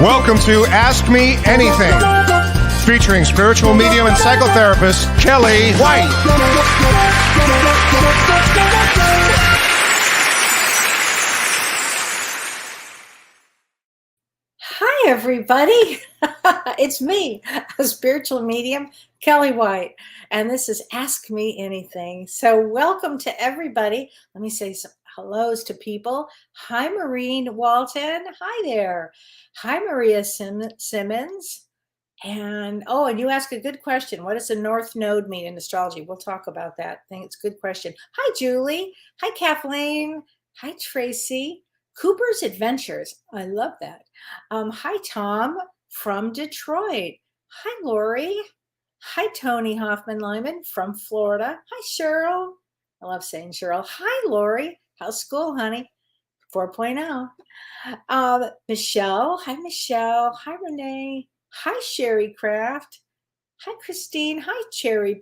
Welcome to Ask Me Anything, featuring spiritual medium and psychotherapist Kellee White. Hi, everybody. It's me, a spiritual medium, Kellee White, and this is Ask Me Anything. So welcome to everybody. Let me say some hellos to people. Hi, Maureen Walton. Hi there. Hi, Maria Simmons. And you ask a good question. What does the North Node mean in astrology? We'll talk about that. I think it's a good question. Hi, Julie. Hi, Kathleen. Hi, Tracy. Cooper's Adventures. I love that. Hi, Tom from Detroit. Hi, Lori. Hi, Tony Hoffman-Lyman from Florida. Hi, Cheryl. I love saying Cheryl. Hi, Lori. How's school, honey? 4.0. Michelle. Hi, Michelle. Hi, Renee. Hi, Sherry Craft. Hi, Christine. Hi, Cherry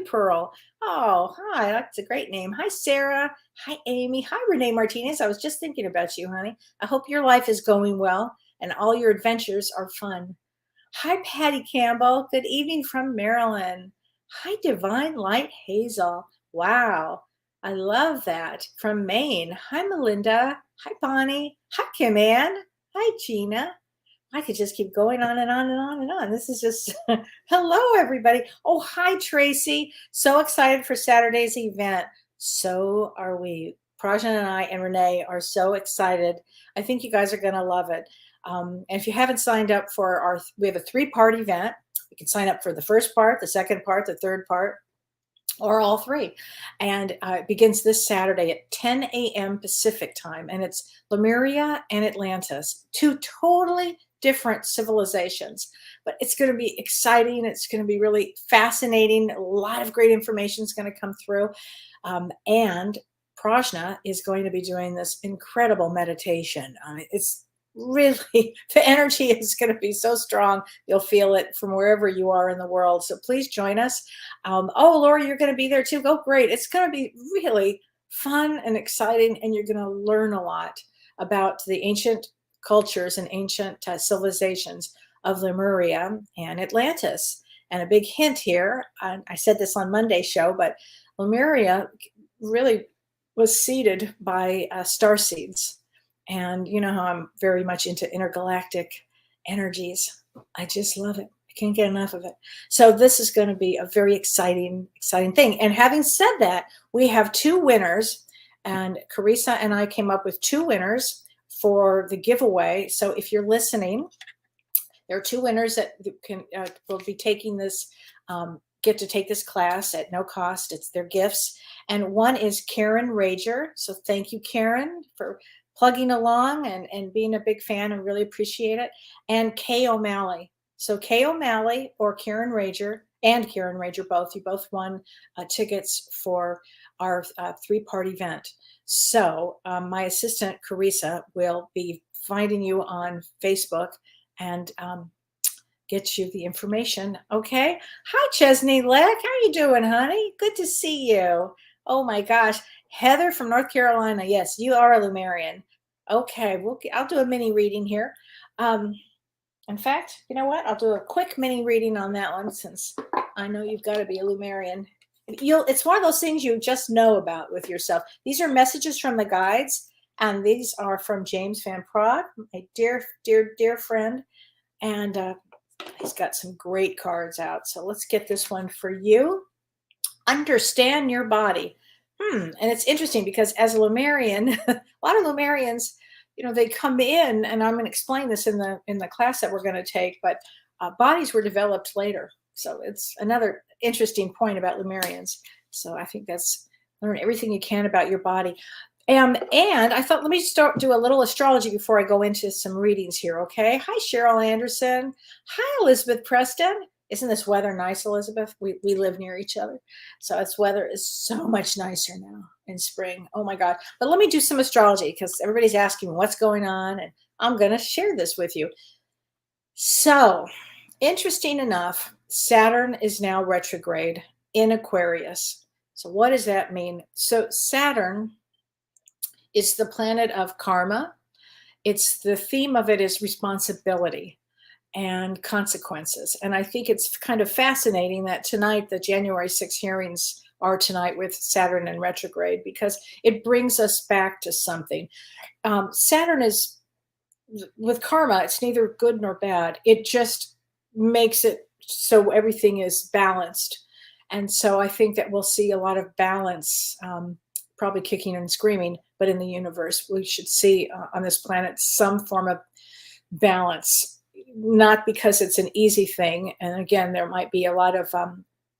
Pearl. Oh, hi. That's a great name. Hi, Sarah. Hi, Amy. Hi, Renee Martinez. I was just thinking about you, honey. I hope your life is going well and all your adventures are fun. Hi, Patty Campbell. Good evening from Maryland. Hi, Divine Light Hazel. Wow. I love that. From Maine. Hi, Melinda. Hi, Bonnie. Hi, Kim Ann. Hi, Gina. I could just keep going on and on and on and on. This is just, hello, everybody. Oh, hi, Tracy. So excited for Saturday's event. So are we. Prajna and I and Renee are so excited. I think you guys are going to love it. And if you haven't signed up for we have a 3-part event. You can sign up for the first part, the second part, the third part, or all 3. And it begins this Saturday at 10 a.m. Pacific time. And it's Lemuria and Atlantis, 2 totally different civilizations. But it's going to be exciting. It's going to be really fascinating. A lot of great information is going to come through. And Prajna is going to be doing this incredible meditation. It's really, the energy is going to be so strong. You'll feel it from wherever you are in the world. So please join us. Laura, you're going to be there too. Oh, great. It's going to be really fun and exciting. And you're going to learn a lot about the ancient cultures and ancient civilizations of Lemuria and Atlantis. And a big hint here, I said this on Monday's show, but Lemuria really was seeded by star seeds. And you know how I'm very much into intergalactic energies. I just love it. I can't get enough of it. So this is going to be a very exciting thing. And having said that, we have 2 winners, and Carissa and I came up with 2 winners for the giveaway. So if you're listening, there are 2 winners that will be taking this, get to take this class at no cost. It's their gifts. And one is Karen Rager. So thank you, Karen, for plugging along and being a big fan, and really appreciate it. And Kay O'Malley. So Kay O'Malley or Karen Rager, and Karen Rager both, you both won tickets for our 3-part event. So my assistant, Carissa, will be finding you on Facebook and get you the information. Okay. Hi, Chesney Leck. How you doing, honey? Good to see you. Oh my gosh. Heather from North Carolina. Yes, you are a Lemurian. Okay, I'll do a mini reading here. In fact, you know what? I'll do a quick mini reading on that one, since I know you've got to be a Lemurian. It's one of those things you just know about with yourself. These are messages from the guides, and these are from James Van Praagh, my dear, dear, dear friend. And he's got some great cards out. So let's get this one for you. Understand your body. And it's interesting because as a Lemurian, a lot of Lemurians, they come in, and I'm going to explain this in the class that we're going to take, but bodies were developed later. So it's another interesting point about Lemurians. So I think that's learn everything you can about your body. And I thought, let me do a little astrology before I go into some readings here. Okay. Hi, Cheryl Anderson. Hi, Elizabeth Preston. Isn't this weather nice, Elizabeth? We live near each other. So its weather is so much nicer now in spring. Oh my God. But let me do some astrology, because everybody's asking me what's going on, and I'm going to share this with you. So interesting enough, Saturn is now retrograde in Aquarius. So what does that mean? So Saturn is the planet of karma. It's the theme of it is responsibility and consequences. And I think it's kind of fascinating that tonight, the January 6 hearings are tonight with Saturn in retrograde, because it brings us back to something. Saturn is, with karma, it's neither good nor bad. It just makes it so everything is balanced. And so I think that we'll see a lot of balance, probably kicking and screaming, but in the universe, we should see on this planet some form of balance, not because it's an easy thing. And again, there might be a lot of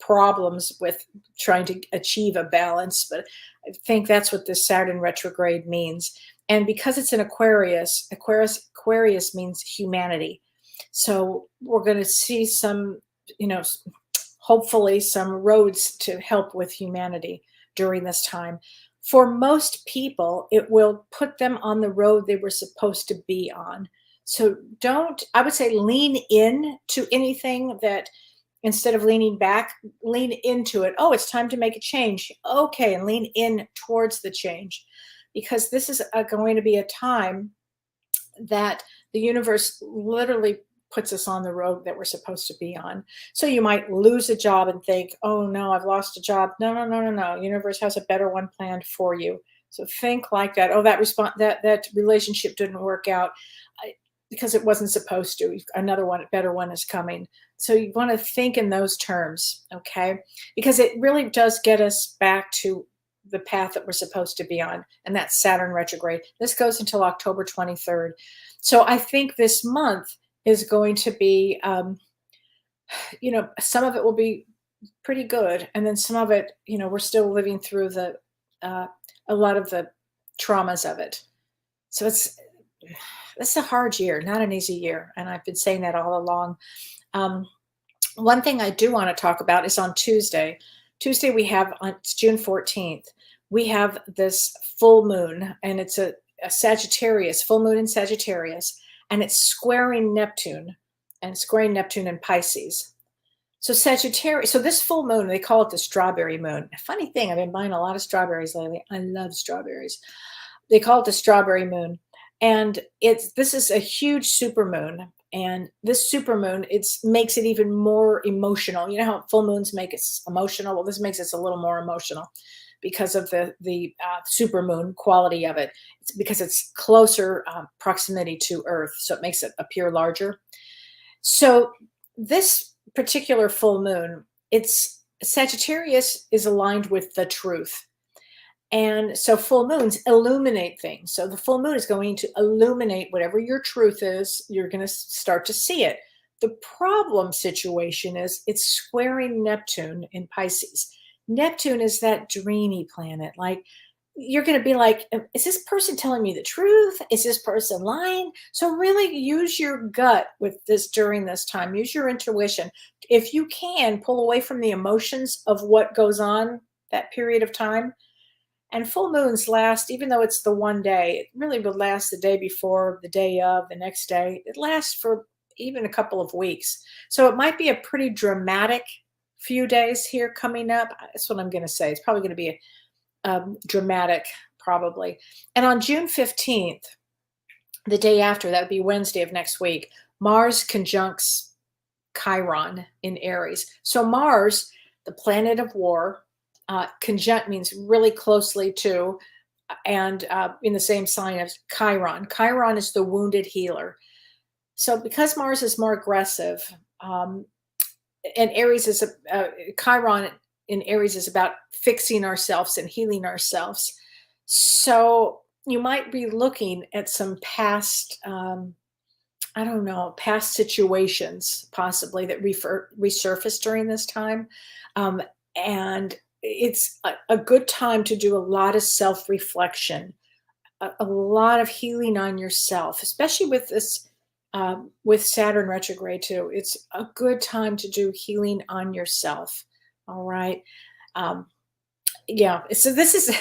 problems with trying to achieve a balance, but I think that's what this Saturn retrograde means. And because it's in Aquarius means humanity. So we're going to see some, hopefully some roads to help with humanity during this time. For most people, it will put them on the road they were supposed to be on. So I would say, lean in to anything that, instead of leaning back, lean into it. Oh, it's time to make a change. Okay, and lean in towards the change, because this is going to be a time that the universe literally puts us on the road that we're supposed to be on. So you might lose a job and think, oh no, I've lost a job. No, no, no, no, no. Universe has a better one planned for you. So think like that. Oh, that relationship didn't work out because it wasn't supposed to. Another one, a better one is coming. So you want to think in those terms, okay? Because it really does get us back to the path that we're supposed to be on, and that's Saturn retrograde. This goes until October 23rd. So I think this month is going to be, some of it will be pretty good, and then some of it, we're still living through a lot of the traumas of it. So it's a hard year, not an easy year, and I've been saying that all along. One thing I do want to talk about is on Tuesday. Tuesday we have, on June 14th, we have this full moon, and it's a Sagittarius, full moon in Sagittarius, and it's squaring Neptune, and squaring Neptune in Pisces. So Sagittarius, so this full moon, they call it the strawberry moon. Funny thing, I've been buying a lot of strawberries lately. I love strawberries. They call it the strawberry moon. And this is a huge supermoon. And this supermoon, makes it even more emotional. You know how full moons make us emotional? Well, this makes us a little more emotional because of the supermoon quality of it. It's because it's closer proximity to Earth, so it makes it appear larger. So this particular full moon, Sagittarius is aligned with the truth. And so full moons illuminate things. So the full moon is going to illuminate whatever your truth is. You're going to start to see it. The problem situation is it's squaring Neptune in Pisces. Neptune is that dreamy planet. Like, you're going to be like, is this person telling me the truth? Is this person lying? So really use your gut with this during this time. Use your intuition. If you can, pull away from the emotions of what goes on that period of time. And full moons last, even though it's the one day, it really would last the day before, the day of, the next day. It lasts for even a couple of weeks. So it might be a pretty dramatic few days here coming up. That's what I'm going to say. It's probably going to be dramatic, probably. And on June 15th, the day after, that would be Wednesday of next week, Mars conjuncts Chiron in Aries. So Mars, the planet of war, conjunct means really closely to, and in the same sign as Chiron. Chiron is the wounded healer. So because Mars is more aggressive, and Aries is Chiron in Aries is about fixing ourselves and healing ourselves. So you might be looking at some past, past situations possibly that resurface during this time. And it's a good time to do a lot of self-reflection, a lot of healing on yourself, especially with this, with Saturn retrograde too. It's a good time to do healing on yourself. All right. Yeah. So this is,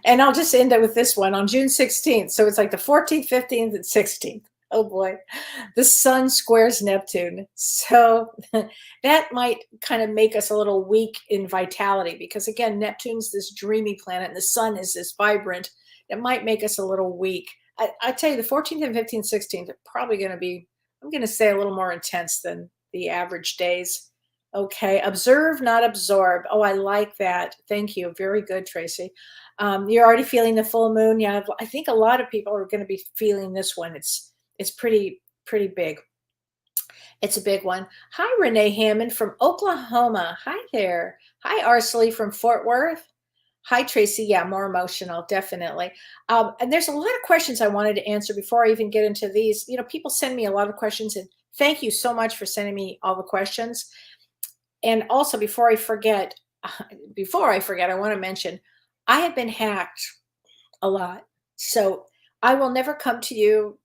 and I'll just end it with this one on June 16th. So it's like the 14th, 15th, and 16th. Oh boy, the sun squares Neptune. So that might kind of make us a little weak in vitality, because again, Neptune's this dreamy planet and the sun is this vibrant. It might make us a little weak. I tell you, the 14th and 15th, 16th are probably going to be, I'm going to say, a little more intense than the average days. Okay. Observe, not absorb. Oh, I like that. Thank you. Very good, Tracy. You're already feeling the full moon. Yeah. I think a lot of people are going to be feeling this one. It's pretty big. It's a big one. Hi, Renee Hammond from Oklahoma. Hi there. Hi, Arsley from Fort Worth. Hi, Tracy. Yeah, more emotional, definitely. And there's a lot of questions I wanted to answer before I even get into these. You know, people send me a lot of questions, and thank you so much for sending me all the questions. And also, before I forget, I want to mention I have been hacked a lot. So I will never come to you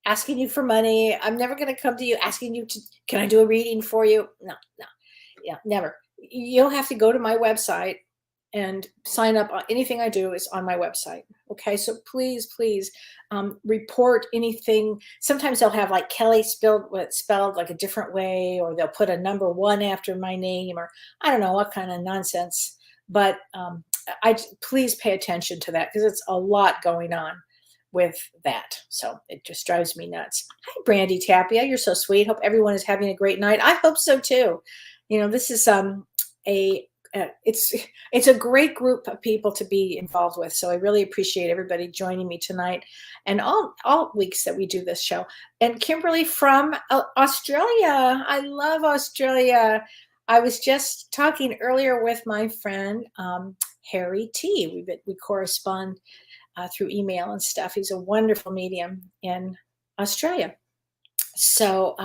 asking you for money. I'm never going to come to you asking you to, can I do a reading for you? No, no, yeah, never. You'll have to go to my website and sign up. Anything I do is on my website. Okay. So please report anything. Sometimes they'll have like Kellee spelled like a different way, or they'll put a number 1 after my name, or I don't know what kind of nonsense. But please pay attention to that, because it's a lot going on with that. So it just drives me nuts. Hi, Brandy Tapia. You're so sweet. Hope everyone is having a great night. I hope so too. You know, this is it's a great group of people to be involved with. So I really appreciate everybody joining me tonight, and all weeks that we do this show. And Kimberly from Australia. I love Australia. I was just talking earlier with my friend Harry T. We correspond through email and stuff. He's a wonderful medium in Australia. So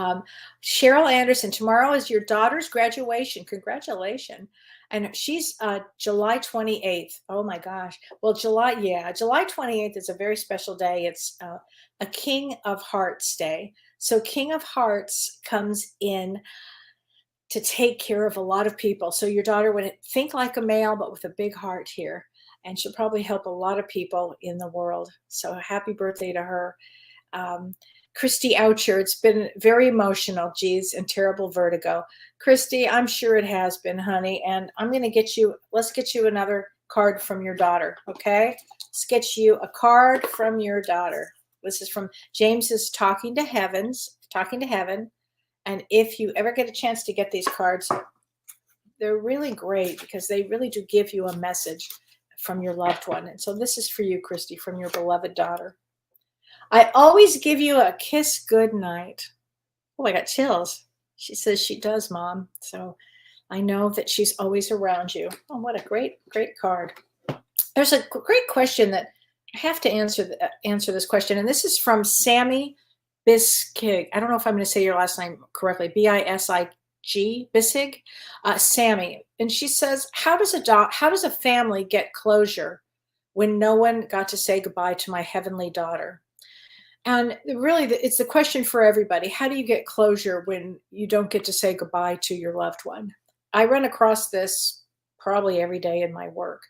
Cheryl Anderson, tomorrow is your daughter's graduation. Congratulations. And she's July 28th. Oh my gosh. Well, July 28th is a very special day. It's a King of Hearts day. So King of Hearts comes in to take care of a lot of people. So your daughter would think like a male, but with a big heart here. And she'll probably help a lot of people in the world. So happy birthday to her. Christy Oucher, it's been very emotional, geez, and terrible vertigo. Christy, I'm sure it has been, honey. And I'm going to let's get you another card from your daughter, okay? Let's get you a card from your daughter. This is from James's Talking to Heaven. And if you ever get a chance to get these cards, they're really great, because they really do give you a message from your loved one. And so this is for you, Christy, from your beloved daughter. I always give you a kiss good night. Oh, I got chills. She says she does, Mom. So I know that she's always around you. Oh, what a great card. There's a great question that I have to answer this question. And this is from Sammy Biskig. I don't know if I'm going to say your last name correctly. B-I-S-I-G, Bissig. Sammy. And she says, how does a family get closure when no one got to say goodbye to my heavenly daughter? And really, it's the question for everybody. How do you get closure when you don't get to say goodbye to your loved one? I run across this probably every day in my work,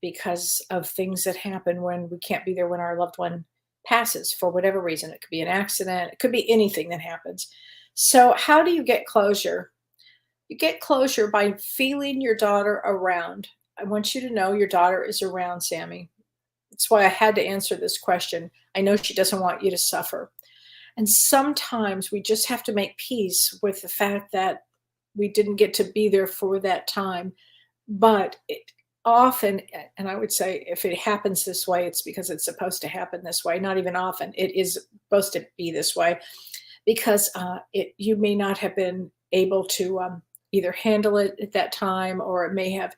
because of things that happen when we can't be there when our loved one passes for whatever reason. It could be an accident. It could be anything that happens. So how do you get closure? You get closure by feeling your daughter around. I want you to know your daughter is around, Sammy. That's why I had to answer this question. I know she doesn't want you to suffer. And sometimes we just have to make peace with the fact that we didn't get to be there for that time. But it often, and I would say if it happens this way, it's because it's supposed to happen this way. Not even often. It is supposed to be this way, because you may not have been able to either handle it at that time, or it may have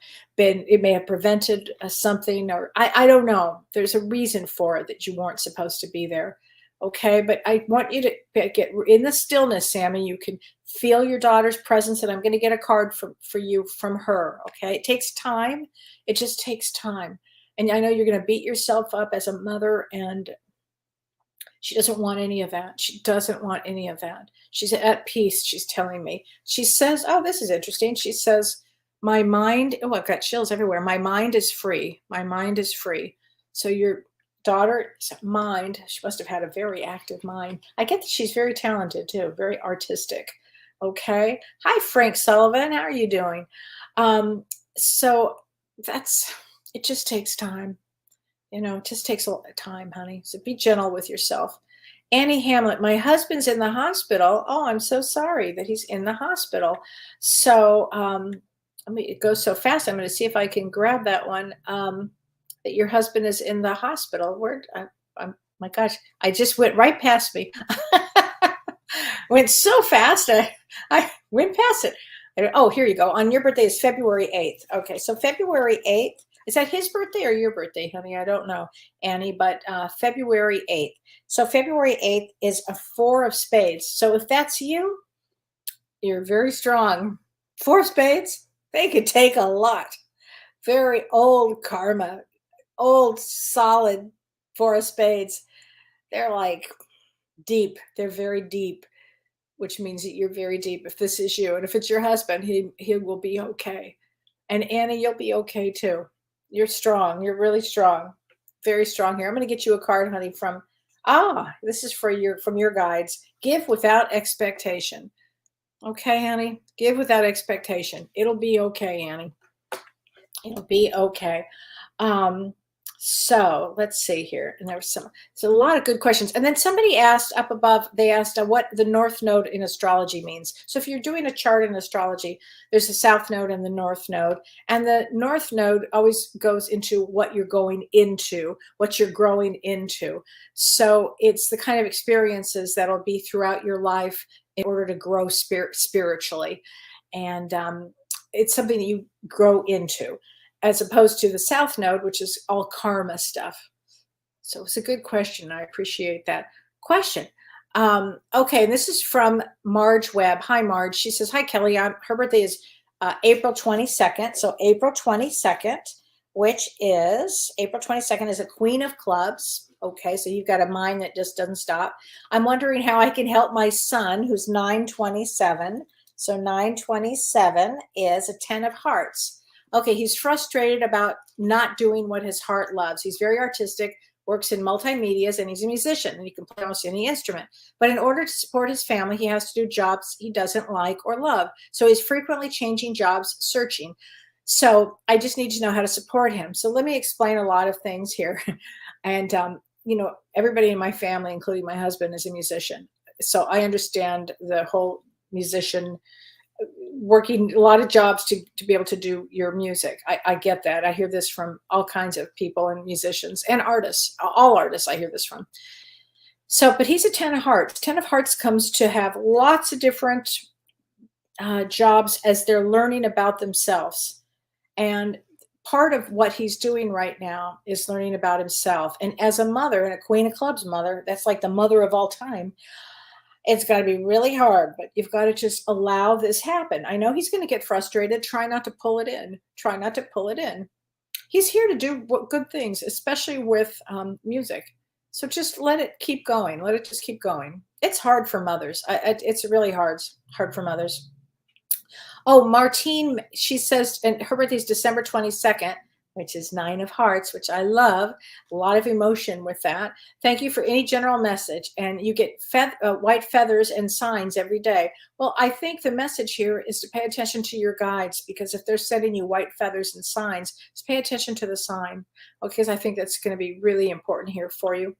prevented something, or I don't know. There's a reason for it that you weren't supposed to be there. Okay. But I want you to get in the stillness, Sammy. You can feel your daughter's presence, and I'm going to get a card for you from her. Okay. It takes time. It just takes time. And I know you're going to beat yourself up as a mother, and she doesn't want any of that. She doesn't want any of that. She's at peace, she's telling me. She says, oh, this is interesting. She says, my mind, oh, I've got chills everywhere. My mind is free. My mind is free. So your daughter's mind, she must have had a very active mind. I get that she's very talented too, very artistic. Okay. Hi, Frank Sullivan. How are you doing? So it just takes time. It just takes a lot of time, honey. So be gentle with yourself. Annie Hamlet, my husband's in the hospital. Oh, I'm so sorry that he's in the hospital. So, it goes so fast. I'm going to see if I can grab that one. That your husband is in the hospital. My gosh, I just went right past me. Went so fast. I went past it. Oh, here you go. On your birthday is February 8th. Okay, so February 8th. Is that his birthday or your birthday, honey? I don't know, Annie, but February 8th. So February 8th is a 4 of spades. So if that's you, you're very strong. 4 of spades, they could take a lot. Very old karma, old solid 4 of spades. They're like deep. They're very deep, which means that you're very deep if this is you. And if it's your husband, he will be okay. And Annie, you'll be okay too. You're strong. You're really strong. Very strong here. I'm going to get you a card, honey, this is from your guides. Give without expectation. Okay, honey? Give without expectation. It'll be okay, Annie. It'll be okay. So let's see here. And there's a lot of good questions. And then somebody asked up above, they asked what the North Node in astrology means. So if you're doing a chart in astrology, there's a South Node and the North Node. And the North Node always goes into what you're going into, what you're growing into. So it's the kind of experiences that'll be throughout your life in order to grow spiritually. And it's something that you grow into, as opposed to the South Node, which is all karma stuff. So it's a good question. I appreciate that question. Okay, and this is from Marge Webb. Hi, Marge. She says, hi, Kellee. Her birthday is April 22nd. So April 22nd, which is, April 22nd is a Queen of Clubs. Okay, so you've got a mind that just doesn't stop. I'm wondering how I can help my son, who's 927. So 927 is a 10 of Hearts. Okay, he's frustrated about not doing what his heart loves. He's very artistic, works in multimedias, and he's a musician, and he can play almost any instrument. But in order to support his family, he has to do jobs he doesn't like or love. So he's frequently changing jobs, searching. So I just need to know how to support him. So let me explain a lot of things here. And, everybody in my family, including my husband, is a musician. So I understand the whole musician working a lot of jobs to be able to do your music. I get that. I hear this from all kinds of people and musicians and artists, all artists I hear this from. So, but he's a 10 of Hearts. 10 of Hearts comes to have lots of different jobs as they're learning about themselves. And part of what he's doing right now is learning about himself. And as a mother and a Queen of Clubs mother, that's like the mother of all time. It's got to be really hard, but you've got to just allow this happen. I know he's going to get frustrated. Try not to pull it in. Try not to pull it in. He's here to do good things, especially with music. So just let it keep going. Let it just keep going. It's hard for mothers. It's really hard for mothers. Oh, Martine, she says, and her birthday is December 22nd. Which is 9 of Hearts, which I love. A lot of emotion with that. Thank you for any general message. And you get white feathers and signs every day. Well, I think the message here is to pay attention to your guides, because if they're sending you white feathers and signs, just pay attention to the sign. Okay, because I think that's going to be really important here for you.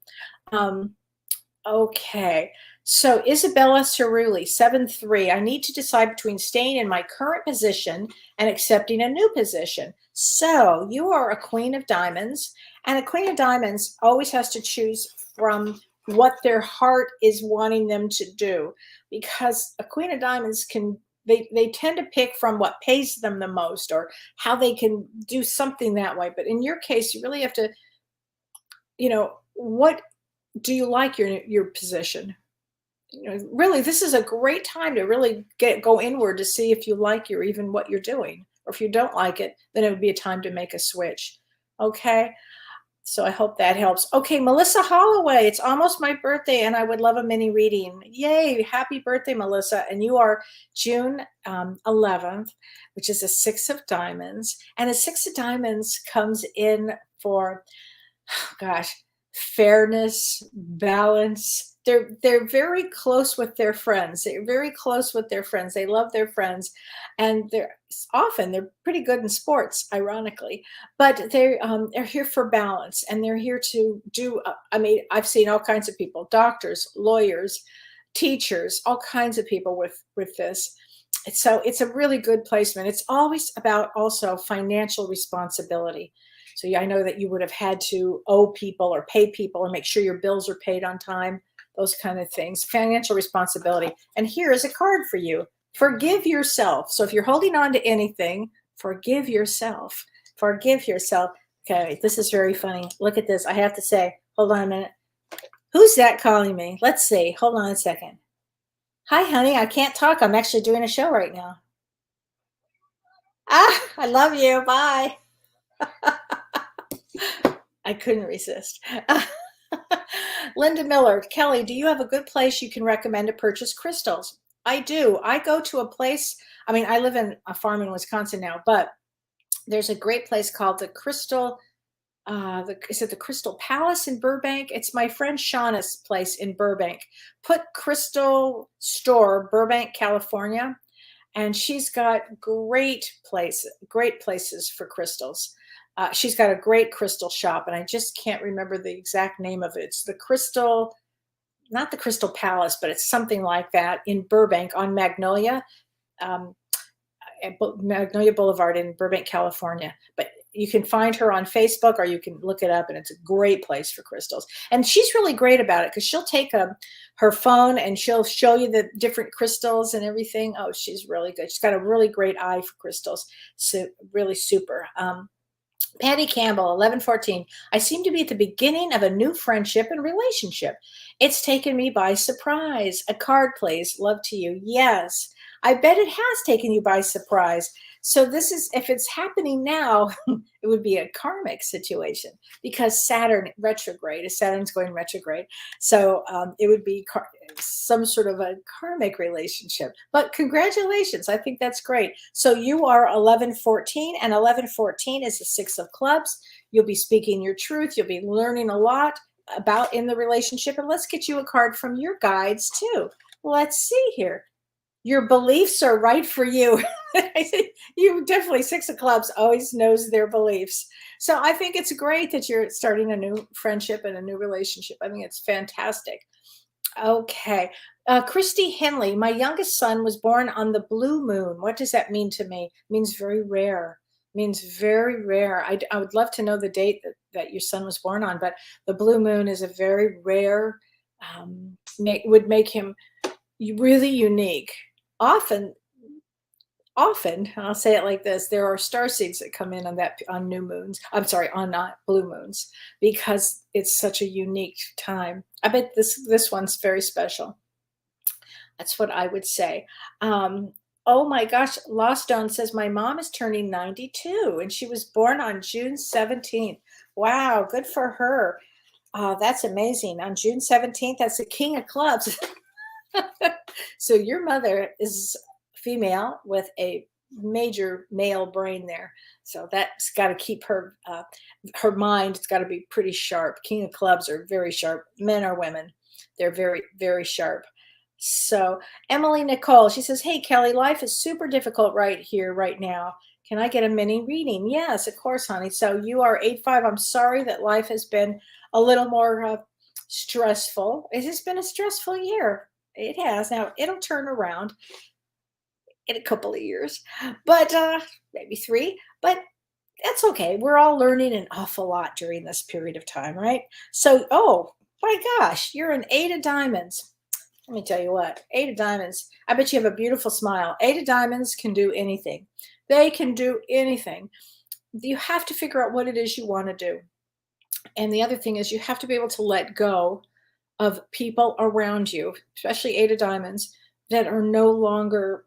Okay. So Isabella Cerulli, 7-3. I need to decide between staying in my current position and accepting a new position. So you are a Queen of Diamonds, and a Queen of Diamonds always has to choose from what their heart is wanting them to do, because a Queen of Diamonds they tend to pick from what pays them the most or how they can do something that way. But in your case, you really have to, what do you like your position? Really, this is a great time to really go inward to see if you like even what you're doing. Or if you don't like it, then it would be a time to make a switch. Okay. So I hope that helps. Okay, Melissa Holloway, it's almost my birthday and I would love a mini reading. Yay, happy birthday, Melissa. And you are June 11th, which is a 6 of Diamonds. And a 6 of Diamonds comes in for, fairness, balance. they're very close with their friends. They're very close with their friends. They love their friends, and they're pretty good in sports, ironically. But they're here for balance, and they're here to do. I mean, I've seen all kinds of people: doctors, lawyers, teachers, all kinds of people with this. So it's a really good placement. It's always about also financial responsibility. So yeah, I know that you would have had to owe people or pay people or make sure your bills are paid on time, those kind of things, financial responsibility. And here is a card for you. Forgive yourself. So if you're holding on to anything, forgive yourself. Forgive yourself. Okay, this is very funny. Look at this. I have to say, hold on a minute. Who's that calling me? Let's see. Hold on a second. Hi, honey. I can't talk. I'm actually doing a show right now. Ah, I love you. Bye. I couldn't resist. Linda Miller, Kellee, do you have a good place you can recommend to purchase crystals? I do. I go to a place. I mean, I live in a farm in Wisconsin now, but there's a great place called the Crystal. Is it the Crystal Palace in Burbank? It's my friend Shauna's place in Burbank. Put Crystal Store, Burbank, California, and she's got great places for crystals. She's got a great crystal shop, and I just can't remember the exact name of it. It's the Crystal, not the Crystal Palace, but it's something like that in Burbank on Magnolia, Magnolia Boulevard in Burbank, California. But you can find her on Facebook, or you can look it up, and it's a great place for crystals. And she's really great about it because she'll take her phone and she'll show you the different crystals and everything. Oh, she's really good. She's got a really great eye for crystals. So really super. Patty Campbell, 1114. I seem to be at the beginning of a new friendship and relationship. It's taken me by surprise. A card, please. Love to you. Yes, I bet it has taken you by surprise. So this is, if it's happening now, it would be a karmic situation because Saturn retrograde, Saturn's going retrograde. So it would be some sort of a karmic relationship. But congratulations. I think that's great. So you are 1114, and 1114 is the 6 of clubs. You'll be speaking your truth. You'll be learning a lot about in the relationship. And let's get you a card from your guides too. Let's see here. Your beliefs are right for you. I think you definitely, 6 of clubs always knows their beliefs. So I think it's great that you're starting a new friendship and a new relationship. I think it's fantastic. Okay. Christy Henley, my youngest son was born on the blue moon. What does that mean to me? It means very rare. It means very rare. I would love to know the date that your son was born on, but the blue moon is a very rare, would make him really unique. Often, I'll say it like this: there are star seeds that come in on new moons. I'm sorry, on blue moons, because it's such a unique time. I bet this one's very special. That's what I would say. Oh my gosh, Lost Stone says my mom is turning 92, and she was born on June 17th. Wow, good for her. That's amazing. On June 17th, that's the King of Clubs. So your mother is female with a major male brain there. So that's got to keep her mind, it's got to be pretty sharp. King of Clubs are very sharp. Men or women, they're very, very sharp. So Emily Nicole, she says, hey, Kellee, life is super difficult right here, right now. Can I get a mini reading? Yes, of course, honey. So you are 85. I'm sorry that life has been a little more stressful. It has been a stressful year. It has. Now, it'll turn around in a couple of years, but maybe 3. But that's okay. We're all learning an awful lot during this period of time, right? So, oh, my gosh, you're an 8 of diamonds. Let me tell you what, 8 of diamonds. I bet you have a beautiful smile. 8 of diamonds can do anything. They can do anything. You have to figure out what it is you want to do. And the other thing is you have to be able to let go of people around you, especially 8 of diamonds, that are no longer,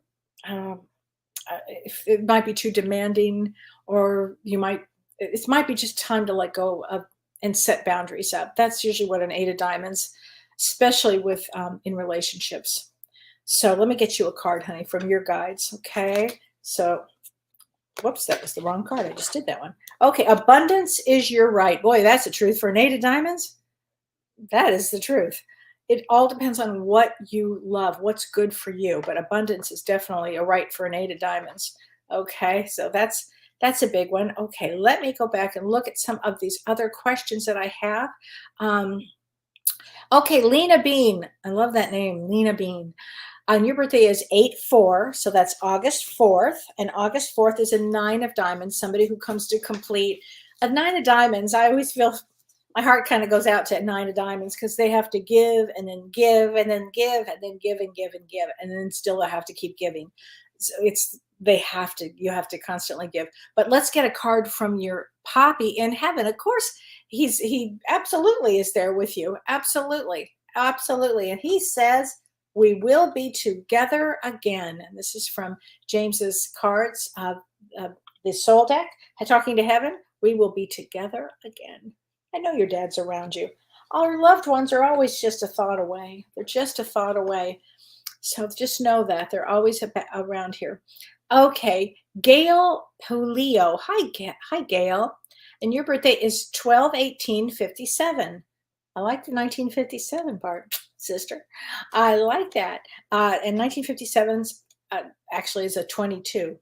it might be too demanding, or it might be just time to let go of and set boundaries up. That's usually what an 8 of diamonds, especially with in relationships. So let me get you a card, honey, from your guides. Okay. So, whoops, that was the wrong card. I just did that one. Okay. Abundance is your right. Boy, that's the truth for an 8 of diamonds. That is the truth. it all depends on what you love, what's good for you. But abundance is definitely a right for an 8 of diamonds. Okay, so that's a big one. Okay, let me go back and look at some of these other questions that I have. Um, okay, Lena Bean. I love that name, Lena Bean. And your birthday is 8/4, so that's August 4th. And August 4th is a 9 of diamonds, somebody who comes to complete a 9 of diamonds. I always feel my heart kind of goes out to a 9 of diamonds because they have to give and then give and then give and then give and give and give. And then still they have to keep giving. So you have to constantly give. But let's get a card from your Poppy in heaven. Of course, he absolutely is there with you. Absolutely. Absolutely. And he says, we will be together again. And this is from James's cards, the soul deck, talking to heaven. We will be together again. I know your dad's around you. Our loved ones are always just a thought away. They're just a thought away. So just know that they're always around here. Okay, Gail Polio. Hi, Gail. And your birthday is 12/18/57. I like the 1957 part, sister. I like that. And 1957's actually is a 22,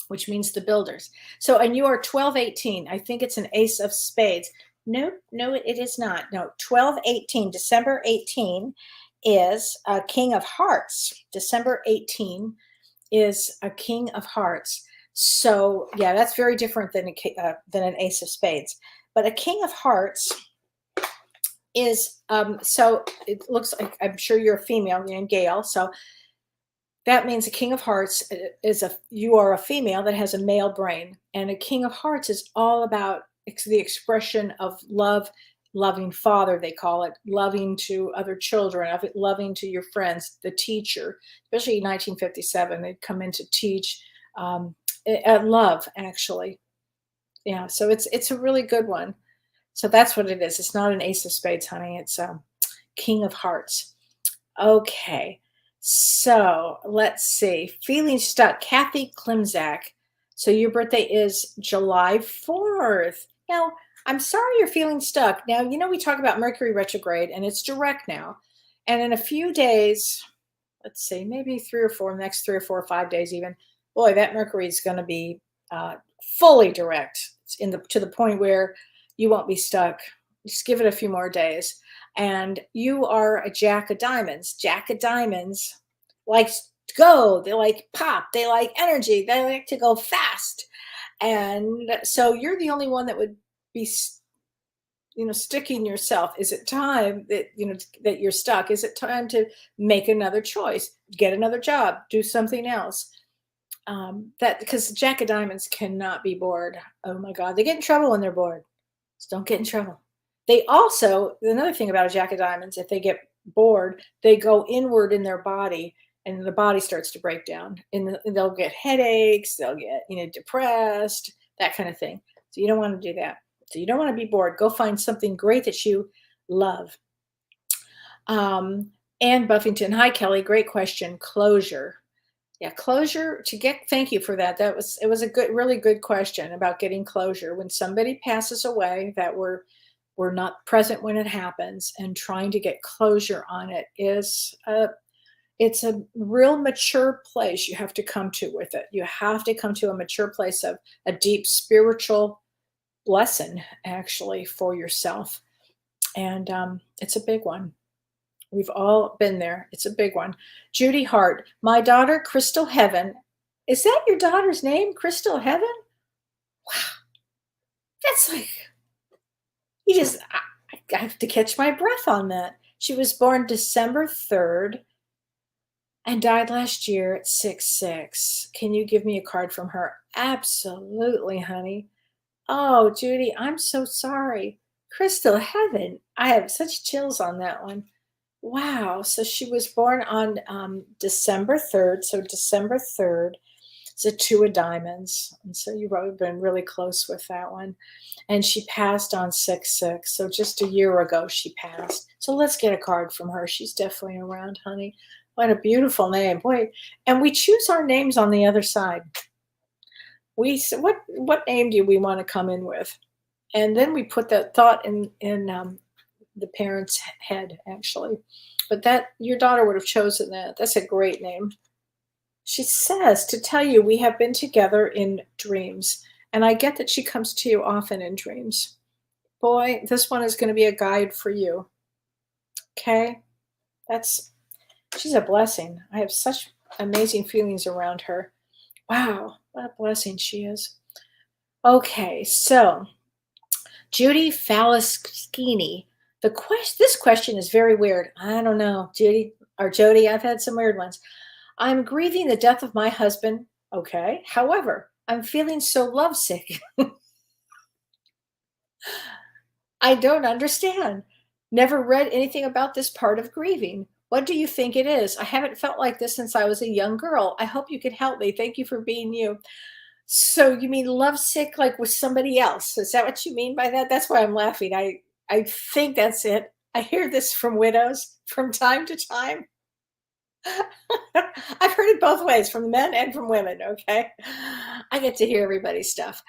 which means the builders. So, and you are 12/18. I think it's an ace of spades. No, it is not. No, 12/18, December 18 is a king of hearts. December 18 is a king of hearts. So yeah, that's very different than an ace of spades. But a king of hearts is, so it looks like, I'm sure you're a female named Gail. So that means a king of hearts you are a female that has a male brain. And a king of hearts is all about the expression of love, loving father, they call it, loving to other children, loving to your friends, the teacher, especially in 1957, they'd come in to teach love, actually. Yeah, so it's a really good one. So that's what it is. It's not an ace of spades, honey. It's king of hearts. Okay, so let's see. Feeling stuck, Kathy Klimzak. So your birthday is July 4th. Now, I'm sorry you're feeling stuck. Now, we talk about Mercury retrograde, and it's direct now. And in a few days, let's see, maybe next 3 or 4 or 5 days even, boy, that Mercury is going to be fully direct to the point where you won't be stuck. Just give it a few more days. And you are a Jack of diamonds. Jack of diamonds likes to go. They like pop. They like energy. They like to go fast. And so you're the only one that would be, sticking yourself. Is it time that, that you're stuck? Is it time to make another choice, get another job, do something else? Because Jack of diamonds cannot be bored. Oh my God. They get in trouble when they're bored. So don't get in trouble. They also, another thing about a Jack of diamonds, if they get bored, they go inward in their body and the body starts to break down and they'll get headaches, they'll get, depressed, that kind of thing. So you don't want to do that. So you don't want to be bored. Go find something great that you love. Ann Buffington. Hi, Kellee. Great question. Closure. Yeah, closure thank you for that. It was a really good question about getting closure. When somebody passes away that we're not present when it happens, and trying to get closure on it it's a real mature place you have to come to with it. You have to come to a mature place of a deep spiritual lesson, actually, for yourself. And it's a big one. We've all been there. It's a big one. Judy Hart, my daughter, Crystal Heaven. Is that your daughter's name, Crystal Heaven? Wow. That's like, I have to catch my breath on that. She was born December 3rd and died last year at 6/6. Can you give me a card from her? Absolutely, honey. Oh, Judy, I'm so sorry. Crystal Heaven. I have such chills on that one. Wow. So she was born on December 3rd. So December 3rd is a 2 of diamonds. And so you've probably been really close with that one. And she passed on 6/6. So just a year ago she passed. So let's get a card from her. She's definitely around, honey. What a beautiful name. Boy. And we choose our names on the other side. What name do we want to come in with? And then we put that thought in the parent's head, actually. But that your daughter would have chosen that. That's a great name. She says to tell you we have been together in dreams. And I get that she comes to you often in dreams. Boy, this one is going to be a guide for you. Okay? That's she's a blessing. I have such amazing feelings around her. Wow, what a blessing she is. Okay, so Judy Falaskini. This question is very weird. I don't know, Judy or Jody. I've had some weird ones. I'm grieving the death of my husband. Okay. However, I'm feeling so lovesick. I don't understand. Never read anything about this part of grieving. What do you think it is? I haven't felt like this since I was a young girl. I hope you can help me. Thank you for being you. So you mean lovesick like with somebody else? Is that what you mean by that? That's why I'm laughing. I think that's it. I hear this from widows from time to time. I've heard it both ways, from men and from women. Okay, I get to hear everybody's stuff.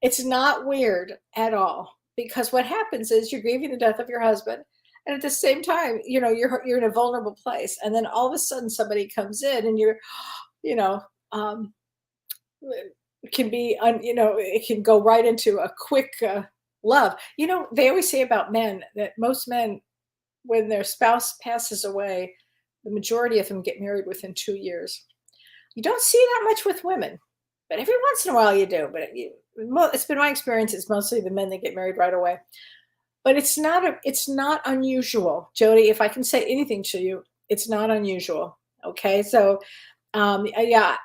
It's not weird at all, because what happens is you're grieving the death of your husband, and at the same time, you're in a vulnerable place, and then all of a sudden somebody comes in, and you know, it can be, it can go right into a quick love. They always say about men that most men, when their spouse passes away, the majority of them get married within 2 years. You don't see that much with women, but every once in a while you do. But it's been my experience. It's mostly the men that get married right away. But it's not unusual, Jody. If I can say anything to you, it's not unusual. Okay, so yeah,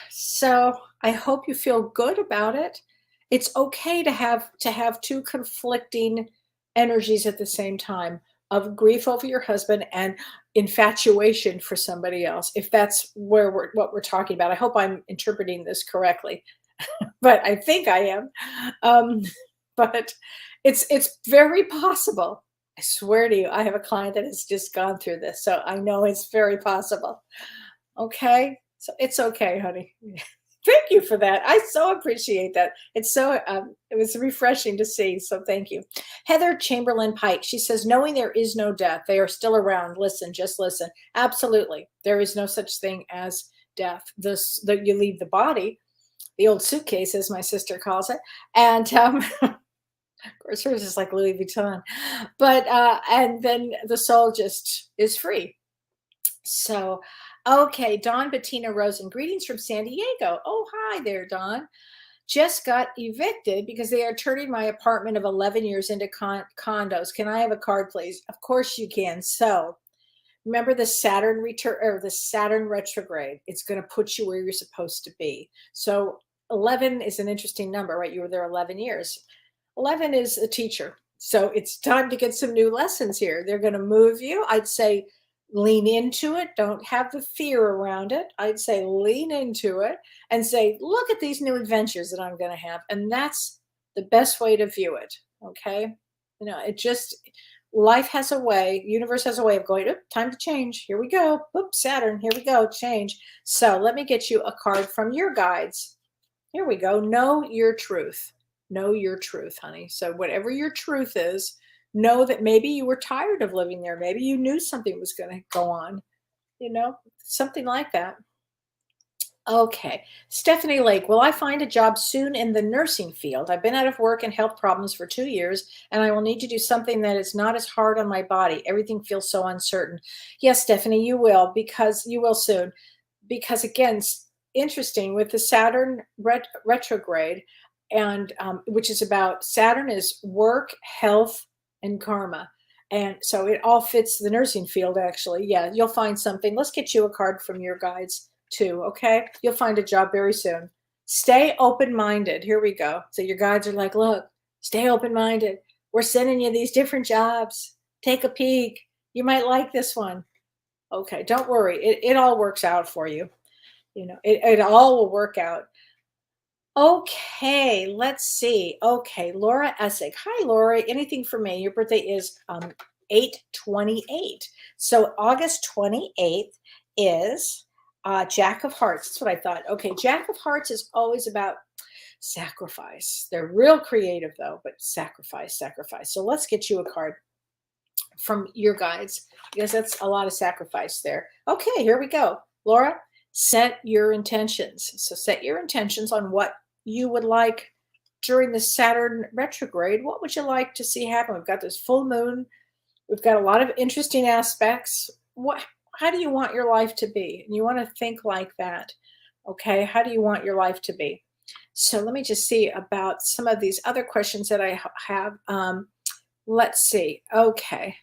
so I hope you feel good about it. It's okay to have two conflicting energies at the same time, of grief over your husband and infatuation for somebody else, if that's what we're talking about. I hope I'm interpreting this correctly, but I think I am. But it's very possible. I swear to you, I have a client that has just gone through this, so I know it's very possible. Okay, so it's okay, honey. Thank you for that. I so appreciate that. It was refreshing to see. So thank you. Heather Chamberlain Pike. She says, knowing there is no death, they are still around. Listen, just listen. Absolutely. There is no such thing as death. You leave the body, the old suitcase, as my sister calls it. And of course, hers is like Louis Vuitton. But, and then the soul just is free. So, okay, Dawn Bettina Rosen, greetings from San Diego. Oh, hi there, Dawn. Just got evicted because they are turning my apartment of 11 years into condos. Can I have a card, please? Of course you can. So, remember the Saturn return, or the Saturn retrograde. It's going to put you where you're supposed to be. So 11 is an interesting number, right? You were there 11 years. 11 is a teacher. So it's time to get some new lessons here. They're going to move you. I'd say lean into it. Don't have the fear around it. I'd say lean into it and say, look at these new adventures that I'm going to have. And that's the best way to view it. Okay. Life has a way, universe has a way of going, oh, time to change. Here we go. Oops, Saturn, here we go, change. So let me get you a card from your guides. Here we go. Know your truth. Know your truth, honey. So whatever your truth is, know that maybe you were tired of living there. Maybe you knew something was going to go on, something like that. Okay. Stephanie Lake, will I find a job soon in the nursing field? I've been out of work and health problems for 2 years, and I will need to do something that is not as hard on my body. Everything feels so uncertain. Yes, Stephanie, you will, because you will soon. Because again, interesting with the Saturn retrograde, and which is about, Saturn is work, health, and karma. And so it all fits the nursing field, actually. Yeah, you'll find something. Let's get you a card from your guides too, okay? You'll find a job very soon. Stay open-minded. Here we go. So your guides are like, look, stay open-minded. We're sending you these different jobs. Take a peek. You might like this one. Okay, don't worry. It all works out for you. It all will work out. Okay, let's see. Okay, Laura Essig. Hi, Laura. Anything for me? Your birthday is 8/28. So August 28th is Jack of Hearts. That's what I thought. Okay, Jack of Hearts is always about Sacrifice. They're real creative though, but sacrifice, sacrifice. So let's get you a card from your guides because that's a lot of sacrifice there. Okay, here we go. Laura, set your intentions. So set your intentions on what you would like during the Saturn retrograde. What would you like to see happen? We've got this full moon. We've got a lot of interesting aspects. How do you want your life to be? And you want to think like that. Okay, how do you want your life to be? So let me just see about some of these other questions that I have. Let's see. Okay.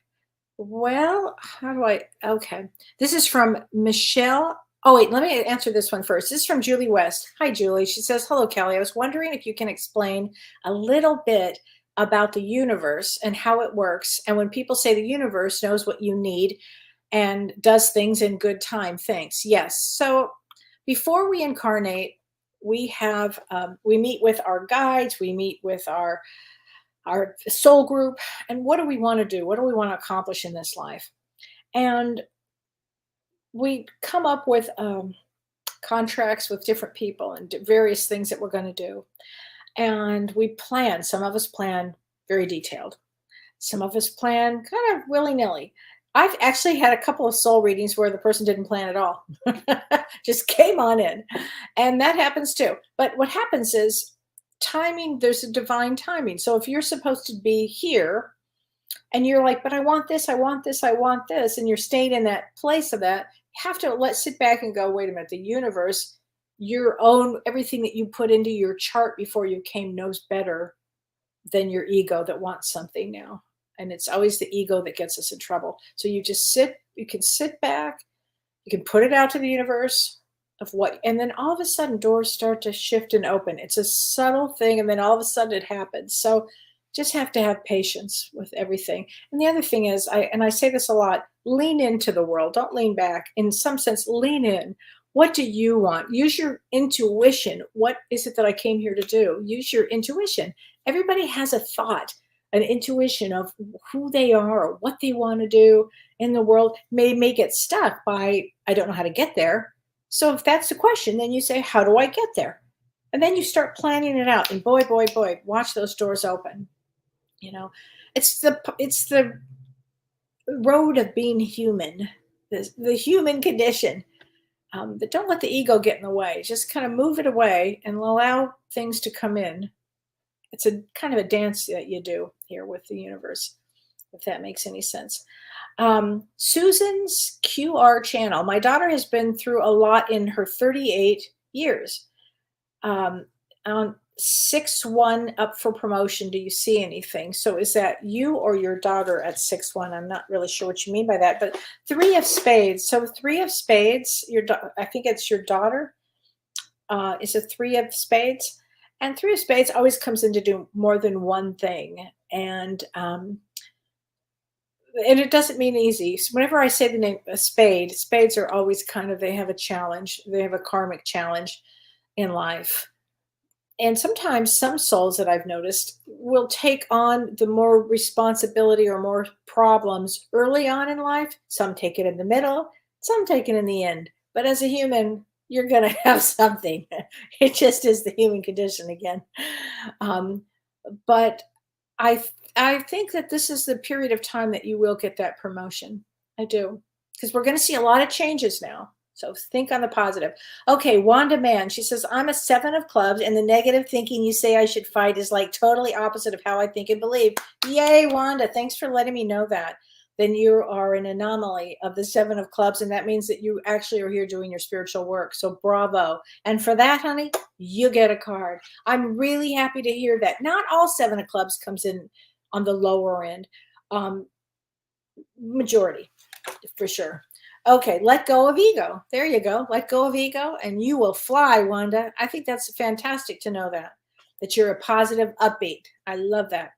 Well, how do I? Okay. This is from Michelle. Oh, wait, let me answer this one first. This is from Julie West. Hi, Julie. She says, hello, Kelly. I was wondering if you can explain a little bit about the universe and how it works. And when people say the universe knows what you need and does things in good time, thanks. Yes. So before we incarnate, we meet with our guides, we meet with our soul group, and what do we want to do? What do we want to accomplish in this life? And we come up with contracts with different people and various things that we're going to do. And we plan. Some of us plan very detailed. Some of us plan kind of willy-nilly. I've actually had a couple of soul readings where the person didn't plan at all. Just came on in. And that happens too. But what happens is timing, there's a divine timing. So if you're supposed to be here and you're like, but I want this, I want this, I want this, and you're staying in that place of that, you have to sit back and go, wait a minute, the universe, your own, everything that you put into your chart before you came knows better than your ego that wants something now. And it's always the ego that gets us in trouble. So you can sit back, you can put it out to the universe of what, and then all of a sudden doors start to shift and open. It's a subtle thing. And then all of a sudden it happens. So just have to have patience with everything. And the other thing is, I say this a lot, lean into the world. Don't lean back. In some sense, lean in. What do you want? Use your intuition. What is it that I came here to do? Use your intuition. Everybody has a thought, an intuition of who they are or what they want to do in the world. May get stuck by, I don't know how to get there. So if that's the question, then you say, how do I get there? And then you start planning it out. And boy, watch those doors open. You know, it's the road of being human, the human condition. But don't let the ego get in the way. Just kind of move it away and allow things to come in. It's a kind of a dance that you do here with the universe, if that makes any sense. Susan's QR channel. My daughter has been through a lot in her 38 years. On 6-1 up for promotion. Do you see anything? So is that you or your daughter at 6-1? I'm not really sure what you mean by that, but 3 of spades. So 3 of spades, I think it's your daughter. Is a 3 of spades. And 3 of spades always comes in to do more than one thing. And it doesn't mean easy. So whenever I say the name a spade, spades are always they have a challenge. They have a karmic challenge in life. And sometimes some souls that I've noticed will take on the more responsibility or more problems early on in life. Some take it in the middle, some take it in the end. But as a human, you're going to have something. It just is the human condition again. But I think that this is the period of time that you will get that promotion. I do. Because we're going to see a lot of changes now. So think on the positive. Okay, Wanda Mann, she says, I'm a 7 of clubs, and the negative thinking you say I should fight is like totally opposite of how I think and believe. Yay, Wanda. Thanks for letting me know that. Then you are an anomaly of the 7 of clubs, and that means that you actually are here doing your spiritual work. So bravo. And for that, honey, you get a card. I'm really happy to hear that. Not all 7 of clubs comes in on the lower end. Majority, for sure. Okay, let go of ego. There you go. Let go of ego and you will fly, Wanda. I think that's fantastic to know that you're a positive, upbeat. I love that.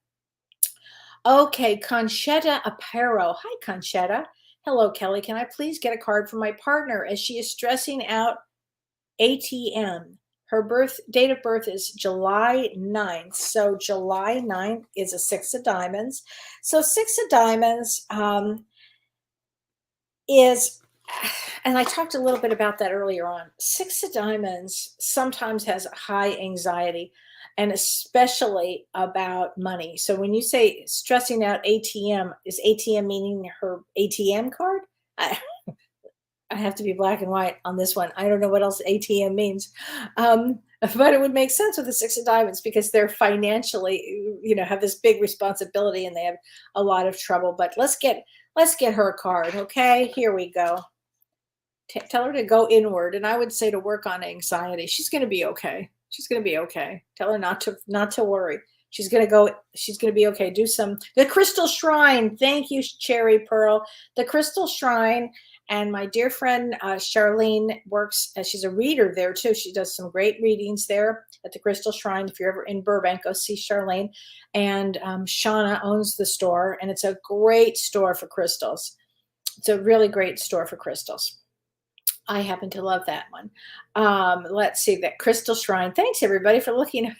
Okay, Conchetta Aparo. Hi, Conchetta. Hello, Kelly. Can I please get a card from my partner as she is stressing out ATM? Her date of birth is July 9th. So July 9th is a 6 of diamonds. So 6 of diamonds is, and I talked a little bit about that earlier on. 6 of diamonds sometimes has high anxiety. and especially about money. So when you say stressing out ATM, is ATM meaning her ATM card? I, I have to be black and white on this one. I don't know what else ATM means. But it would make sense with the Six of Diamonds because they're financially, have this big responsibility and they have a lot of trouble. But let's get her a card, okay? Here we go. Tell her to go inward, and I would say to work on anxiety. She's going to be okay. She's going to be okay. Tell her not to worry. She's going to be okay. The Crystal Shrine. Thank you, Cherry Pearl. The Crystal Shrine. And my dear friend Charlene works, she's a reader there too. She does some great readings there at the Crystal Shrine. If you're ever in Burbank, go see Charlene. And Shauna owns the store, and it's a great store for crystals. It's a really great store for crystals. I happen to love that one. Let's see, that Crystal Shrine. Thanks everybody for looking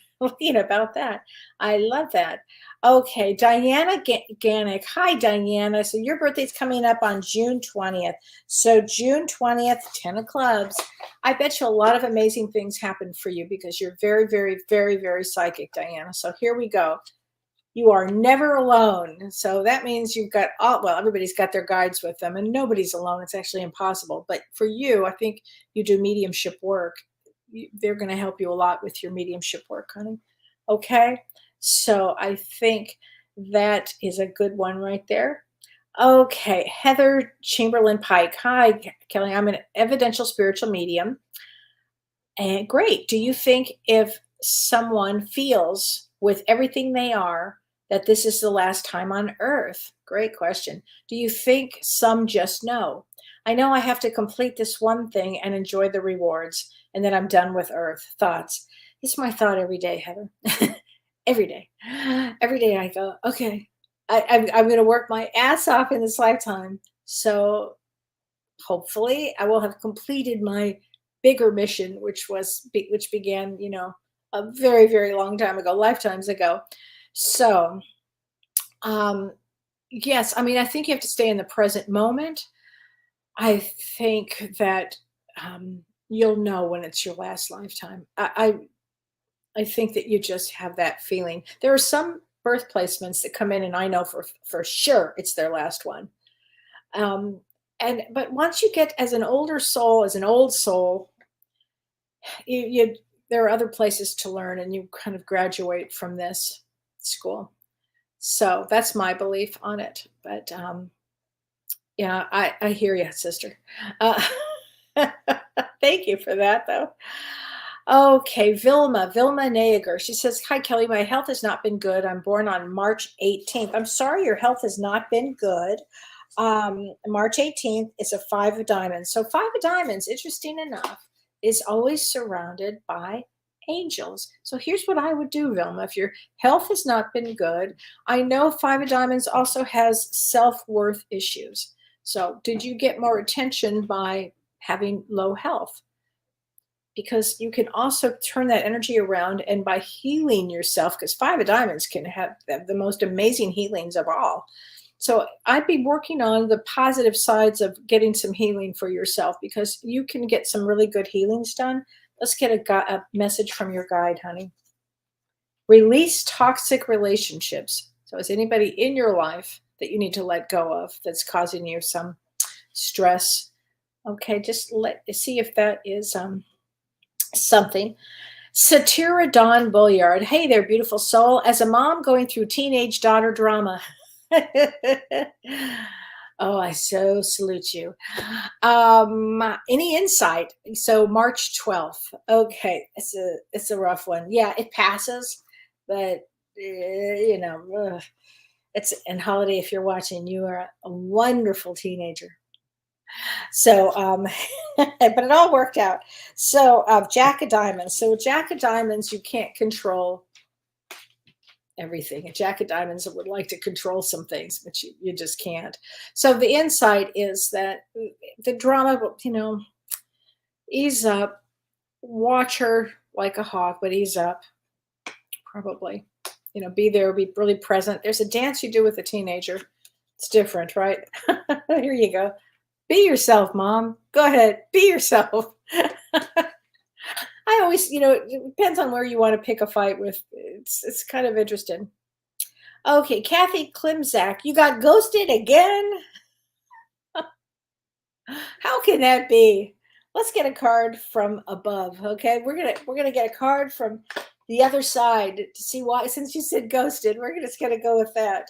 about that. I love that. Okay, Diana Ganick. Hi, Diana. So your birthday's coming up on June 20th. So June 20th, 10 of clubs. I bet you a lot of amazing things happen for you because you're very, very, very, very psychic, Diana. So here we go. You are never alone. So that means you've got everybody's got their guides with them and nobody's alone. It's actually impossible. But for you, I think you do mediumship work. They're going to help you a lot with your mediumship work, honey. Okay. So I think that is a good one right there. Okay. Heather Chamberlain Pike. Hi, Kelly. I'm an evidential spiritual medium. And great. Do you think if someone feels with everything they are that this is the last time on earth? Great question. Do you think some just know? I know I have to complete this one thing and enjoy the rewards, and then I'm done with earth. Thoughts. It's my thought every day, Heather. Every day. Every day I go, okay, I'm going to work my ass off in this lifetime. So hopefully I will have completed my bigger mission, which began, a very, very long time ago, lifetimes ago. So, yes, I mean, I think you have to stay in the present moment. I think that you'll know when it's your last lifetime. I think that you just have that feeling. There are some birth placements that come in, and I know for sure it's their last one. But once you get as an old soul, there are other places to learn, and you kind of graduate from this school. So that's my belief on it. But yeah, I hear you, sister. Thank you for that, though. Okay, Vilma Naeger. She says, hi, Kelly. My health has not been good. I'm born on March 18th. I'm sorry your health has not been good. March 18th is a 5 of diamonds. So 5 of diamonds, interesting enough, is always surrounded by angels. So here's what I would do, Vilma. If your health has not been good, I know 5 of diamonds also has self-worth issues. So did you get more attention by having low health? Because you can also turn that energy around, and by healing yourself, because 5 of diamonds can have the most amazing healings of all. So I'd be working on the positive sides of getting some healing for yourself, because you can get some really good healings done. Let's get a message from your guide, honey. Release toxic relationships. So is anybody in your life that you need to let go of that's causing you some stress? Okay, just see if that is something. Satira Dawn Bulliard. Hey there, beautiful soul. As a mom going through teenage daughter drama. Oh, I so salute you. Any insight? So March 12th. Okay, it's a rough one. Yeah, it passes, but it's and Holiday. If you're watching, you are a wonderful teenager. So, but it all worked out. So, Jack of Diamonds. So, Jack of Diamonds, you can't control everything. A Jack of Diamonds would like to control some things, but you just can't. So, the insight is that the drama, ease up, watch her like a hawk, but ease up, probably. Be there, be really present. There's a dance you do with a teenager. It's different, right? Here you go. Be yourself, Mom. Go ahead. Be yourself. I always, it depends on where you want to pick a fight with. It's kind of interesting. Okay, Kathy Klimzak, you got ghosted again? How can that be? Let's get a card from above, okay? We're gonna get a card from the other side to see why. Since you said ghosted, we're just gonna go with that.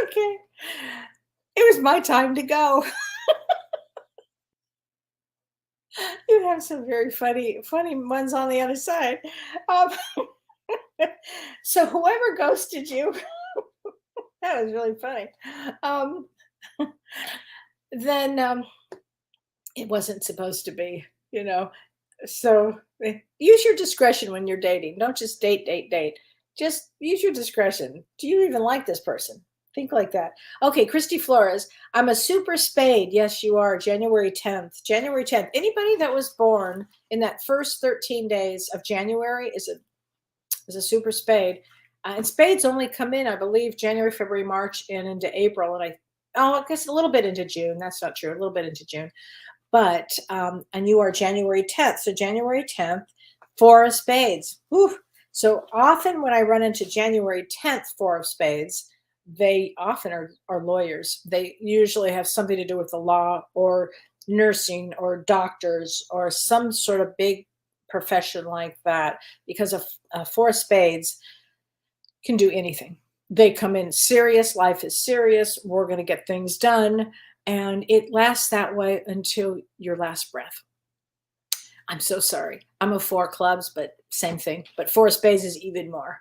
Okay, it was my time to go. You have some very funny ones on the other side. Um, so whoever ghosted you, that was really funny. Um, then it wasn't supposed to be, you know. So use your discretion when you're dating. Don't just date. Just use your discretion. Do you even like this person? Think like that. Okay, Christy Flores. I'm a super spade. Yes, you are. January 10th. January 10th. Anybody that was born in that first 13 days of January is a super spade. And spades only come in, I believe, January, February, March, and into April. And I guess a little bit into June. That's not true. A little bit into June. But and you are January 10th. So January 10th, four of spades. Whew. So often when I run into January 10th, four of spades, they often are lawyers. They usually have something to do with the law or nursing or doctors or some sort of big profession like that, because a four of spades can do anything. They come in serious, life is serious, we're going to get things done. And it lasts that way until your last breath. I'm so sorry. I'm a four clubs, but same thing. But four of spades is even more.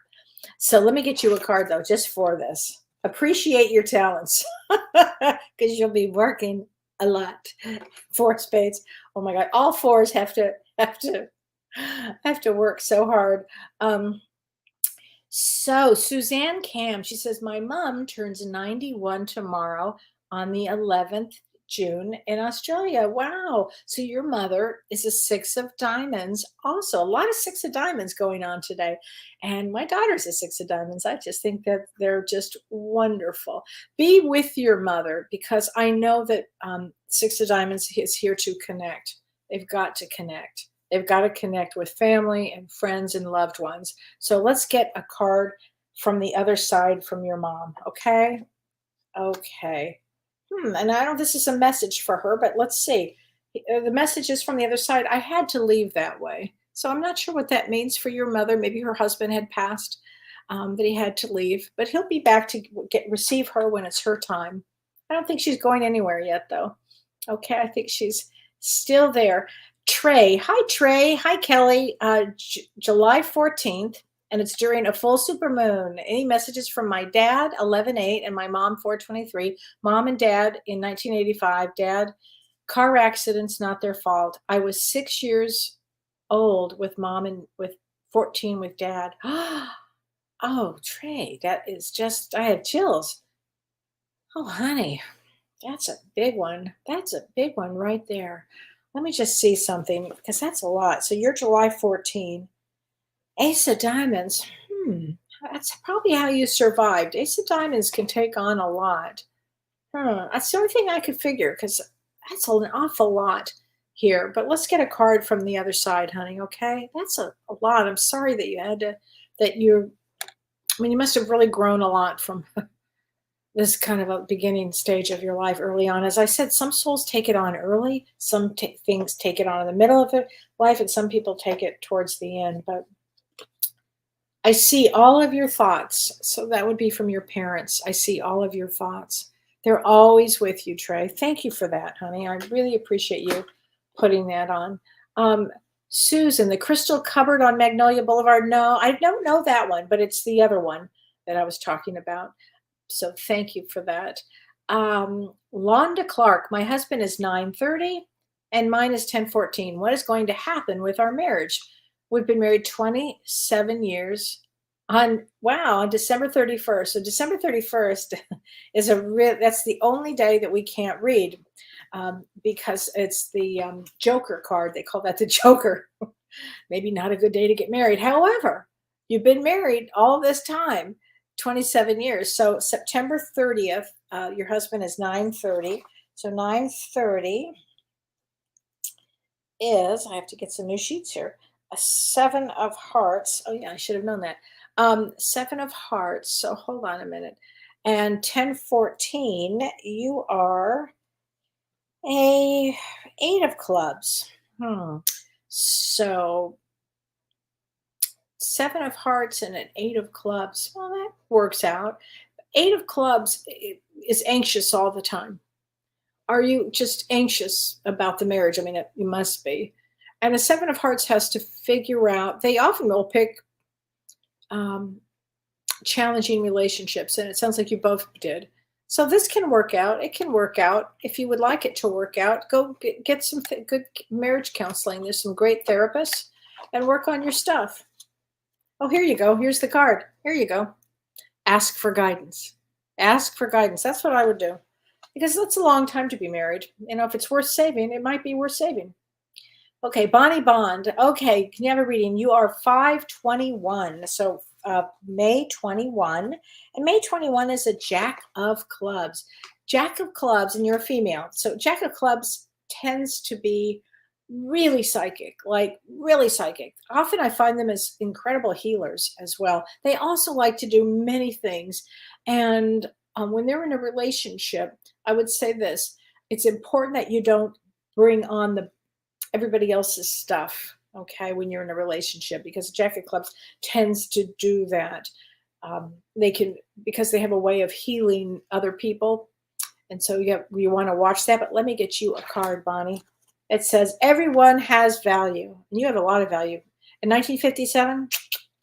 So let me get you a card, though, just for this. Appreciate your talents because you'll be working a lot. Four of spades. Oh my God. All fours have to work so hard. So Suzanne Cam, she says, my mom turns 91 tomorrow on the 11th June in Australia. Wow. So your mother is a six of diamonds. Also, a lot of six of diamonds going on today. And my daughter's a six of diamonds. I just think that they're just wonderful. Be with your mother, because I know that six of diamonds is here to connect. They've got to connect. They've got to connect with family and friends and loved ones. So let's get a card from the other side from your mom. Okay. Okay. And I don't know if this is a message for her, but let's see. The message is from the other side. I had to leave that way. So I'm not sure what that means for your mother. Maybe her husband had passed, that he had to leave, but he'll be back to receive her when it's her time. I don't think she's going anywhere yet, though. Okay, I think she's still there. Trey. Hi, Trey. Hi, Kellee. July 14th, and it's during a full supermoon. Any messages from my dad, 11/8, and my mom, 4/23. Mom and dad in 1985. Dad, car accidents, not their fault. I was 6 years old with mom and with 14 with dad. Oh, Trey, that is just, I have chills. Oh, honey, that's a big one. That's a big one right there. Let me just see something, because that's a lot. So you're July 14. Ace of Diamonds. That's probably how you survived. Ace of Diamonds can take on a lot. That's the only thing I could figure, because that's an awful lot here. But let's get a card from the other side, honey, okay? That's a lot. I'm sorry that you must have really grown a lot from this kind of a beginning stage of your life early on. As I said, some souls take it on early, some things take it on in the middle of their life, and some people take it towards the end. But I see all of your thoughts. So that would be from your parents. I see all of your thoughts. They're always with you, Trey. Thank you for that, honey. I really appreciate you putting that on. Susan, the crystal cupboard on Magnolia Boulevard. No, I don't know that one, but it's the other one that I was talking about. So thank you for that. Londa Clark, my husband is 9:30 and mine is 10:14. What is going to happen with our marriage? We've been married 27 years on December 31st. So December 31st is that's the only day that we can't read, because it's the Joker card. They call that the Joker. Maybe not a good day to get married. However, you've been married all this time. 27 years. So September 30th, your husband is 9:30. So 9:30 is, I have to get some new sheets here, a 7 of hearts. Oh yeah, I should have known that. 7 of hearts. So hold on a minute. And 10:14, you are a 8 of clubs. So 7 of hearts and an 8 of clubs. Well, that works out. 8 of clubs is anxious all the time. Are you just anxious about the marriage? I mean, you must be. And a 7 of hearts has to figure out, they often will pick um, challenging relationships. And it sounds like you both did. So this can work out. It can work out. If you would like it to work out, go get some good marriage counseling. There's some great therapists, and work on your stuff. Oh, here you go. Here's the card. Here you go. Ask for guidance. Ask for guidance. That's what I would do, because that's a long time to be married. You know, if it's worth saving, it might be worth saving. Okay, Bonnie Bond. Okay, can you have a reading? You are 521. So May 21. And May 21 is a Jack of Clubs. Jack of Clubs, and you're a female. So Jack of Clubs tends to be really psychic, like really psychic. Often I find them as incredible healers as well. They also like to do many things. And when they're in a relationship, I would say this: it's important that you don't bring on everybody else's stuff, okay, when you're in a relationship, because Jack of Clubs tends to do that. They can, because they have a way of healing other people. And so you want to watch that. But let me get you a card, Bonnie. It says, everyone has value. And you have a lot of value. In 1957,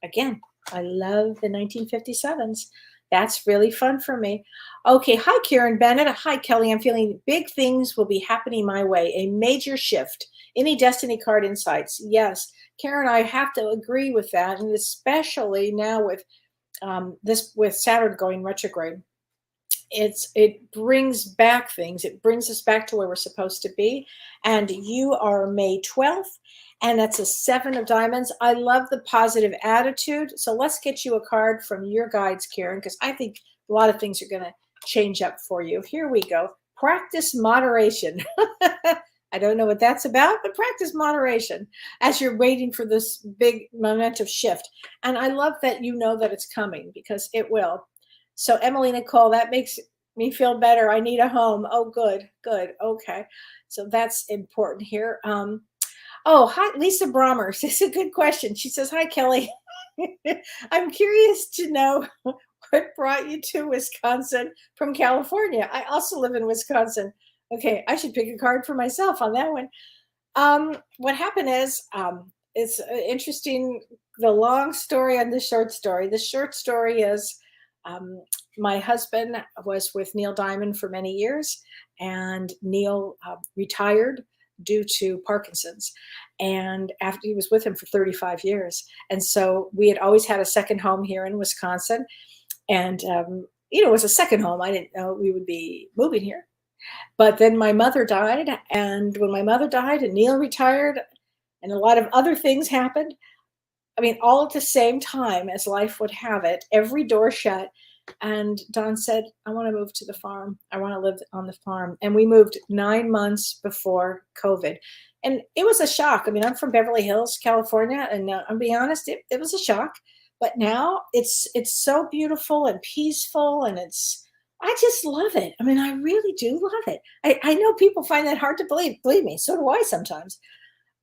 again, I love the 1957s. That's really fun for me. Okay, hi, Karen Bennett. Hi, Kelly. I'm feeling big things will be happening my way. A major shift. Any Destiny card insights? Yes. Karen, I have to agree with that. And especially now with with Saturn going retrograde. It brings back things. It brings us back to where we're supposed to be. And you are May 12th, and that's a 7 of diamonds. I love the positive attitude. So let's get you a card from your guides, Karen, because I think a lot of things are going to change up for you. Here we go. Practice moderation. I don't know what that's about, but practice moderation as you're waiting for this big momentum shift. And I love that you know that it's coming, because it will. So Emily Nicole, that makes me feel better. I need a home. Oh, good, good. Okay. So that's important here. Oh, hi, Lisa Bromers. This is a good question. She says, hi, Kelly. I'm curious to know what brought you to Wisconsin from California. I also live in Wisconsin. Okay, I should pick a card for myself on that one. What happened is, it's interesting, the long story and the short story. The short story is, my husband was with Neil Diamond for many years, and Neil retired due to Parkinson's. And after he was with him for 35 years. And so we had always had a second home here in Wisconsin. And, it was a second home. I didn't know we would be moving here. But then my mother died. And when my mother died and Neil retired and a lot of other things happened, I mean, all at the same time, as life would have it, every door shut. And Don said, I want to move to the farm. I want to live on the farm. And we moved 9 months before COVID. And it was a shock. I mean, I'm from Beverly Hills, California. And I'm being honest, it was a shock. But now it's so beautiful and peaceful. And I just love it. I mean, I really do love it. I know people find that hard to believe. Believe me, so do I sometimes.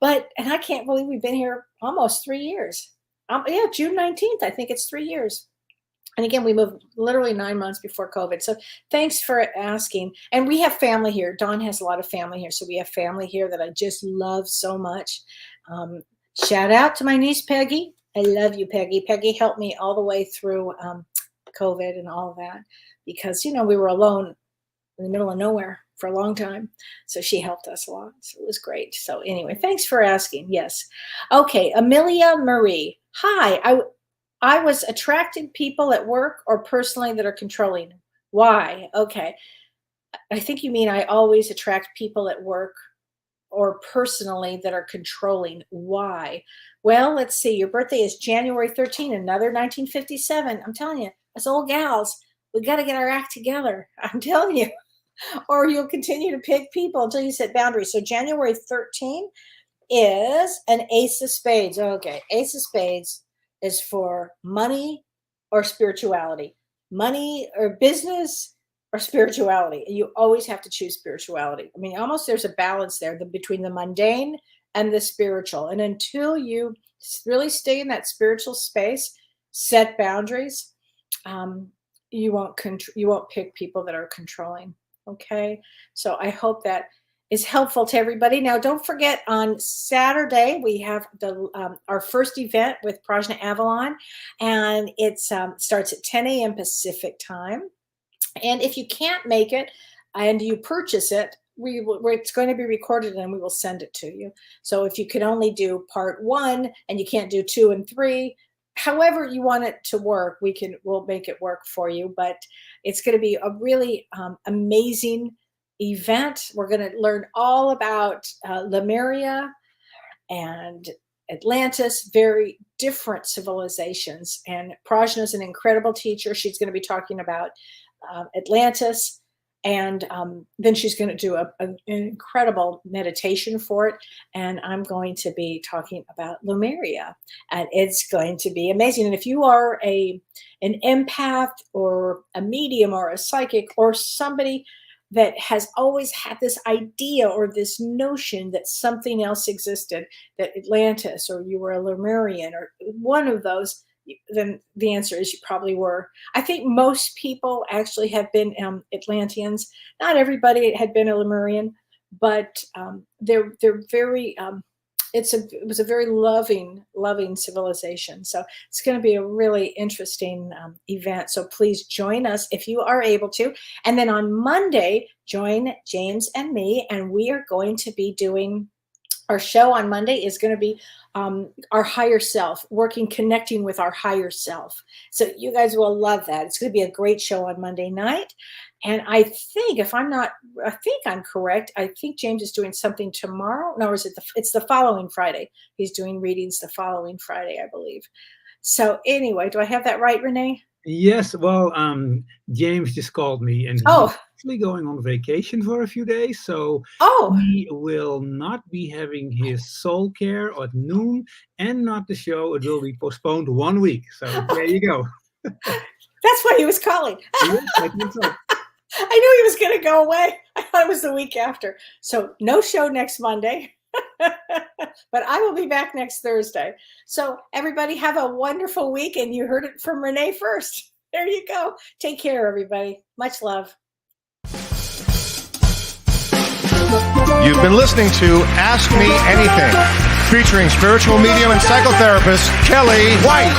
And I can't believe we've been here almost 3 years. Yeah, June 19th, I think it's 3 years. And again, we moved literally 9 months before COVID. So thanks for asking. And we have family here. Dawn has a lot of family here. So we have family here that I just love so much. Shout out to my niece, Peggy. I love you, Peggy. Peggy helped me all the way through COVID and all of that, because, we were alone in the middle of nowhere for a long time. So she helped us a lot. So it was great. So anyway, thanks for asking. Yes. Okay. Amelia Marie. Hi. I was attracting people at work or personally that are controlling. Why? Okay. I think you mean I always attract people at work or personally that are controlling. Why? Well, let's see. Your birthday is January 13, another 1957. I'm telling you, us old gals, we got to get our act together. I'm telling you. or you'll continue to pick people until you set boundaries. So January 13th is an ace of spades. Okay, ace of spades is for money or spirituality, money or business or spirituality. You always have to choose spirituality. I mean, almost there's a balance there between the mundane and the spiritual. And until you really stay in that spiritual space, set boundaries, you won't pick people that are controlling. Okay, so I hope that is helpful to everybody. Now, don't forget, on Saturday we have our first event with Prajna Avalon, and it starts at 10 a.m. Pacific time. And if you can't make it and you purchase it, it's going to be recorded and we will send it to you. So if you can only do part 1 and you can't do 2 and 3, however you want it to work, we'll make it work for you. But it's going to be a really amazing event. We're going to learn all about Lemuria and Atlantis, very different civilizations. And Prajna is an incredible teacher. She's going to be talking about Atlantis, and then she's going to do an incredible meditation for it. And I'm going to be talking about Lemuria, and it's going to be amazing. And if you are an empath or a medium or a psychic or somebody that has always had this idea or this notion that something else existed, that Atlantis, or you were a Lemurian or one of those, then the answer is you probably were. I think most people actually have been Atlanteans. Not everybody had been a Lemurian, but they're very. It was a very loving civilization. So it's going to be a really interesting event. So please join us if you are able to. And then on Monday, join James and me, and we are going to be doing. Our show on Monday is going to be our higher self, connecting with our higher self. So you guys will love that. It's going to be a great show on Monday night. And I think I'm correct. I think James is doing something tomorrow. No, is it it's the following Friday. He's doing readings the following Friday, I believe. So anyway, do I have that right, Renee? Yes. Well, James just called me, and he's actually going on vacation for a few days. So he will not be having his soul care at noon and not the show. It will be postponed 1 week. So there you go. That's why he was calling. Yes, I think so. I knew he was going to go away. I thought it was the week after. So no show next Monday. But I will be back next Thursday. So everybody have a wonderful week. And you heard it from Renee first. There you go. Take care, everybody. Much love. You've been listening to Ask Me Anything, featuring spiritual medium and psychotherapist Kellee White.